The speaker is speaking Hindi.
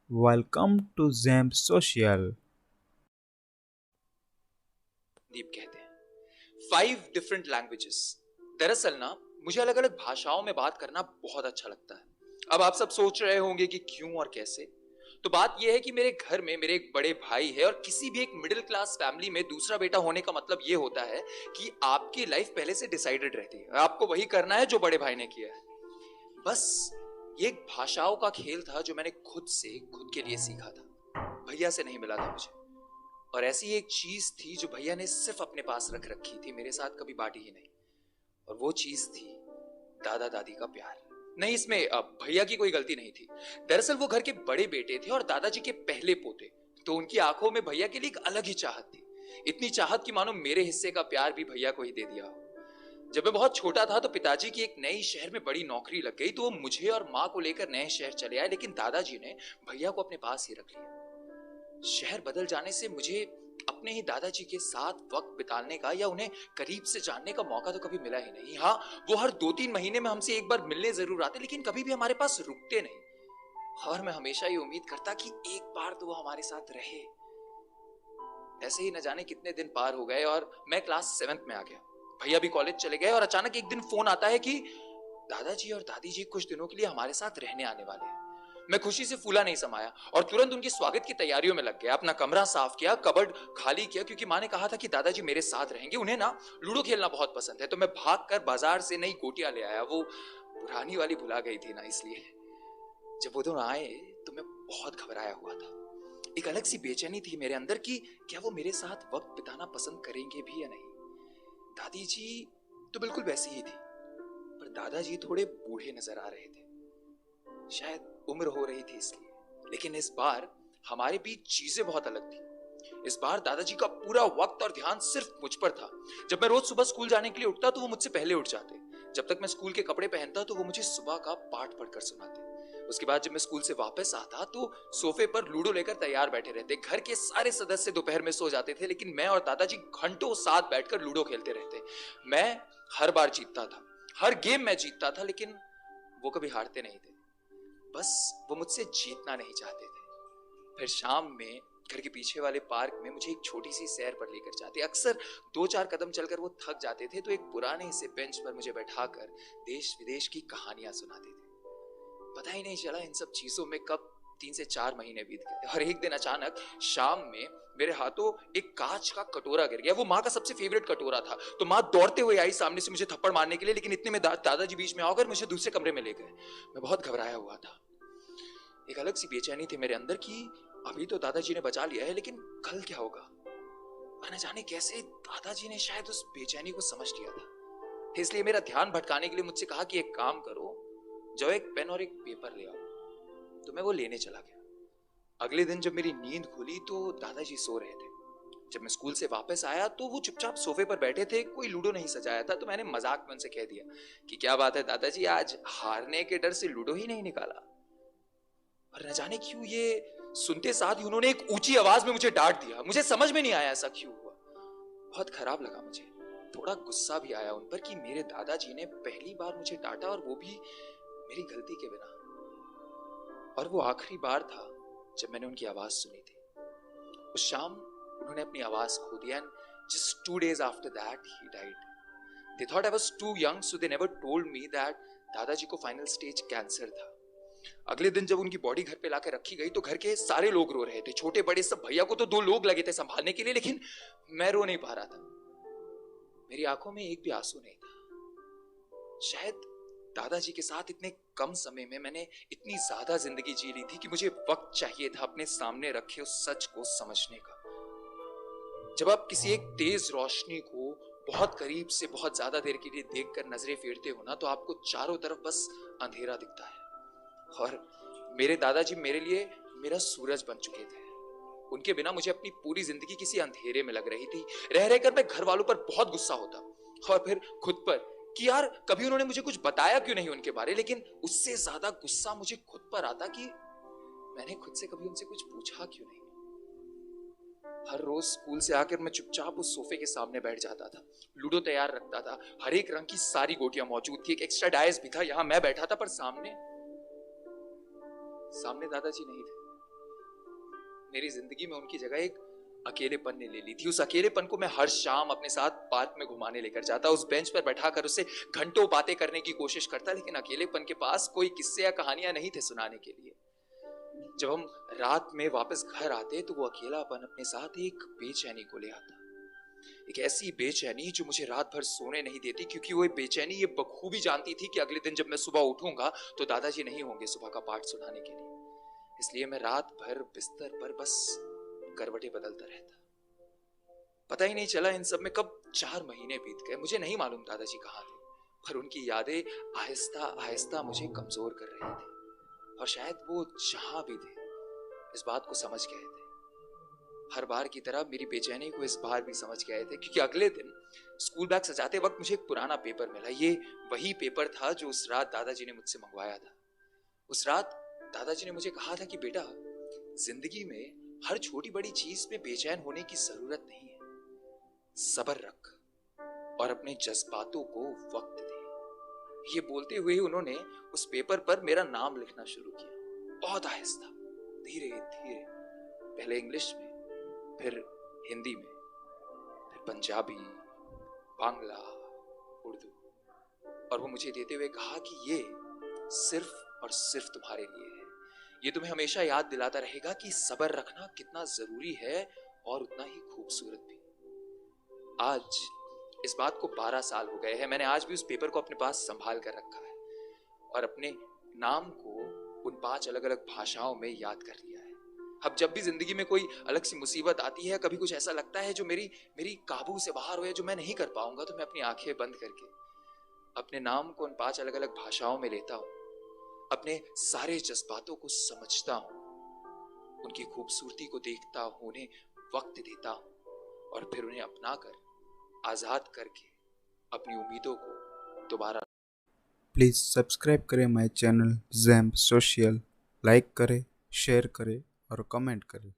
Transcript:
Welcome to Zamp Social. दीप कहते हैं 5 डिफरेंट लैंग्वेजेस। दरअसल ना मुझे अलग अलग भाषाओं में बात करना बहुत अच्छा लगता है। अब आप सब सोच रहे होंगे कि क्यों और कैसे। तो बात यह है कि मेरे घर में मेरे एक बड़े भाई है और किसी भी एक मिडिल क्लास फैमिली में दूसरा बेटा होने का मतलब यह होता है कि आपकी लाइफ पहले से डिसाइडेड रहती है, आपको वही करना है जो बड़े भाई ने किया है। बस ये एक भाषाओं का खेल था जो मैंने खुद से खुद के लिए सीखा था, भैया से नहीं मिला था मुझे। और ऐसी एक चीज थी जो भैया ने सिर्फ अपने पास रख रखी थी, मेरे साथ कभी बांटी ही नहीं। और वो चीज थी दादा दादी का प्यार। नहीं, इसमें अब भैया की कोई गलती नहीं थी। दरअसल वो घर के बड़े बेटे थे और दादाजी के पहले पोते। तो उनकी आंखों में भैया के लिए एक अलग ही चाहत थी। इतनी चाहत कि मानो मेरे हिस्से का प्यार भी भैया को ही दे दिया हो। जब मैं बहुत छोटा था तो पिताजी की एक नई शहर में बड़ी नौकरी लग गई, तो वो मुझे और माँ को लेकर नए शहर चले आए, लेकिन दादाजी ने भैया को अपने पास ही रख लिया। शहर बदल जाने से मुझे अपने ही दादाजी के साथ वक्त बिताने का या उन्हें करीब से जानने का मौका तो कभी मिला ही नहीं। हाँ, वो हर 2-3 महीने में हमसे एक बार मिलने जरूर आते, लेकिन कभी भी हमारे पास रुकते नहीं। और मैं हमेशा ये उम्मीद करता कि एक बार तो वो हमारे साथ रहे। ऐसे ही न जाने कितने दिन पार हो गए और मैं क्लास 7th में आ गया। भैया भी कॉलेज चले गए और अचानक एक दिन फोन आता है कि दादाजी और दादी जी कुछ दिनों के लिए हमारे साथ रहने आने वाले हैं। मैं खुशी से फूला नहीं समाया और तुरंत उनके स्वागत की तैयारियों में लग गया। अपना कमरा साफ किया, कबर्ड खाली किया, क्योंकि माँ ने कहा था कि दादाजी मेरे साथ रहेंगे। उन्हें ना लूडो खेलना बहुत पसंद है। तो मैं भागकर बाजार से नई गोटियां ले आया। वो पुरानी वाली भुला गई थी ना, इसलिए। जब वो दोनों आए तो मैं बहुत घबराया हुआ था। एक अलग सी बेचैनी थी मेरे अंदर कि क्या वो मेरे साथ वक्त बिताना पसंद करेंगे भी या नहीं। दादी जी तो बिल्कुल वैसी ही थी, पर दादाजी थोड़े बूढ़े नजर आ रहे थे। शायद उम्र हो रही थी इसलिए। लेकिन इस बार हमारे बीच चीजें बहुत अलग थी। इस बार दादाजी का पूरा वक्त और ध्यान सिर्फ मुझ पर था। जब मैं रोज सुबह स्कूल जाने के लिए उठता तो वो मुझसे पहले उठ जाते। जब तक मैं स्कूल के कपड़े पहनता तो वो मुझे सुबह का पाठ पढ़कर सुनाते। उसके बाद जब मैं स्कूल से वापस आता तो सोफे पर लूडो लेकर तैयार बैठे रहते। घर के सारे सदस्य दोपहर में सो जाते थे, लेकिन मैं और दादाजी घंटों साथ बैठकर लूडो खेलते रहते। मैं हर बार जीतता था, हर गेम मैं जीतता था, लेकिन वो कभी हारते नहीं थे। बस वो मुझसे जीतना नहीं चाहते थे। फिर शाम में घर के पीछे वाले पार्क में मुझे एक छोटी सी सैर पर लेकर जाते। अक्सर 2-4 कदम चलकर वो थक जाते थे तो एक पुराने से बेंच पर मुझे बैठाकर देश विदेश की कहानियां सुनाते थे। पता ही नहीं चला इन सब चीजों में कब 3 से 4 महीने बीत गए। और एक दिन अचानक शाम में मेरे हाथों एक कांच का कटोरा गिर गया। वो माँ का सबसे फेवरेट कटोरा था। तो माँ दौड़ते हुए आई सामने से मुझे थप्पड़ मारने के लिए, लेकिन इतने में दादाजी बीच में आकर मुझे दूसरे कमरे में ले गए। मैं बहुत घबराया हुआ था। एक अलग सी बेचैनी थी मेरे अंदर कि अभी तो दादाजी ने बचा लिया है, लेकिन कल क्या होगा। पर न जाने कैसे दादाजी ने शायद उस बेचैनी को समझ लिया था। इसलिए मेरा ध्यान भटकाने के लिए मुझसे कहा कि एक काम करो, जो एक पेन और एक पेपर ले आओ। तो मैं वो लेने चला गया। अगले दिन जब मेरी नींद खुली तो दादाजी सो रहे थे। जब मैं स्कूल से वापस आया तो वो चुपचाप सोफे पर बैठे थे, कोई लूडो नहीं सजाया था। तो मैंने मजाक में उनसे कह दिया कि क्या बात है दादाजी, आज हारने के डर से लूडो ही नहीं निकाला। और न जाने क्यों ये सुनते साथ ही उन्होंने एक ऊंची आवाज में मुझे डांट दिया। मुझे समझ में नहीं आया ऐसा क्यों हुआ। बहुत खराब लगा मुझे। थोड़ा गुस्सा भी आया उन पर कि मेरे दादाजी ने पहली बार मुझे डांटा, और वो भी मेरी गलती के बिना। और वो आखिरी बार था जब मैंने उनकी आवाज सुनी थी। उस शाम उन्होंने अपनी आवाज खो दी, and just 2 days after that he died. They thought I was too young, so they never told me that दादाजी को फाइनल स्टेज कैंसर था। अगले दिन जब उनकी बॉडी घर पे लाकर रखी गई तो घर के सारे लोग रो रहे थे, छोटे बड़े सब। भैया को तो 2 लोग लगे थे संभालने के लिए, लेकिन मैं रो नहीं पा रहा था। मेरी आंखों में एक भी आंसू नहीं था। शायद दादाजी के साथ इतने कम समय में मैंने इतनी ज्यादा जिंदगी जी ली थी कि मुझे वक्त चाहिए था अपने सामने रखे उस सच को समझने का। जब आप किसी एक तेज रोशनी को बहुत करीब से बहुत ज्यादा देर के लिए देखकर नजरें फेरते हो ना, तो आपको चारों तरफ बस अंधेरा दिखता है। और मेरे दादाजी मेरे लिए मेरा सूरज बन चुके थे। उनके बिना मुझे अपनी पूरी जिंदगी किसी अंधेरे में लग रही थी। रह रहकर मैं घर वालों पर बहुत गुस्सा होता, और फिर खुद पर कि यार कभी उन्होंने मुझे कुछ बताया क्यों नहीं उनके बारे। लेकिन उससे ज्यादा गुस्सा मुझे खुद पर आता कि मैंने खुद से कभी उनसे कुछ पूछा क्यों नहीं। हर रोज स्कूल से आकर मैं चुपचाप उस सोफे के सामने बैठ जाता था। लूडो तैयार रखता था, हर एक रंग की सारी गोटियां मौजूद थी, एक एक्स्ट्रा डायस भी था। यहां मैं बैठा था, पर सामने सामने दादाजी नहीं थे। मेरी जिंदगी में उनकी जगह एक अकेलेपन ने ले ली थी। उस अकेलेपन को मैं हर शाम अपने साथ पार्क में घुमाने लेकर जाता, उस बेंच पर बैठाकर उससे घंटों बातें करने की कोशिश करता, लेकिन अकेलेपन के पास कोई किस्से या कहानियां नहीं थे सुनाने के लिए। जब हम रात में वापस घर आते तो वो अकेलापन अपने साथ एक बेचैनी को ले आता, एक ऐसी बेचैनी जो मुझे रात भर सोने नहीं देती, क्योंकि वो बेचैनी ये बखूबी जानती थी कि अगले दिन जब मैं सुबह उठूंगा तो दादाजी नहीं होंगे सुबह का पाठ सुनाने के लिए। इसलिए मैं रात भर बिस्तर पर बस करवटें बदलता रहता। पता ही नहीं चला इन सब में कब 4 महीने बीत गए। मुझे नहीं मालूम दादाजी कहाँ थे, पर उनकी यादें आहिस्ता आहिस्ता मुझे कमजोर कर रही थी, और शायद वो जहां भी थे इस बात को समझ गए थे। हर बार की तरह मेरी बेचैनी को इस बार भी समझ गए थे, क्योंकि अगले दिन स्कूल बैग सजाते वक्त मुझे एक पुराना पेपर मिला। ये वही पेपर था जो उस रात दादाजी ने मुझसे मंगवाया था। उस रात दादाजी ने मुझे कहा था कि बेटा, जिंदगी में हर छोटी बड़ी चीज में बेचैन होने की जरूरत नहीं है, सब्र रख और अपने जज्बातों को वक्त दे। ये बोलते हुए उन्होंने उस पेपर पर मेरा नाम लिखना शुरू किया, बहुत आहिस्ता, धीरे धीरे, पहले इंग्लिश में, फिर हिंदी में, फिर पंजाबी, बांग्ला, उर्दू। और वो मुझे देते हुए कहा कि ये सिर्फ और सिर्फ तुम्हारे लिए है। ये तुम्हें हमेशा याद दिलाता रहेगा कि सब्र रखना कितना जरूरी है और उतना ही खूबसूरत भी। आज इस बात को 12 साल हो गए हैं। मैंने आज भी उस पेपर को अपने पास संभाल कर रखा है और अपने नाम को उन 5 अलग अलग भाषाओं में याद कर लिया है। अब जब भी जिंदगी में कोई अलग सी मुसीबत आती है, कभी कुछ ऐसा लगता है जो मेरी काबू से बाहर हो या जो मैं नहीं कर पाऊंगा, तो मैं अपनी आंखें बंद करके अपने नाम को उन 5 अलग अलग भाषाओं में लेता हूं, अपने सारे जज्बातों को समझता हूं, उनकी खूबसूरती को देखता हूं, उन्हें वक्त देता हूं और फिर उन्हें अपनाकर, आजाद करके अपनी उम्मीदों को दोबारा। प्लीज़ सब्सक्राइब करें my channel XAMPP social, like करें, शेयर करें और कमेंट करें।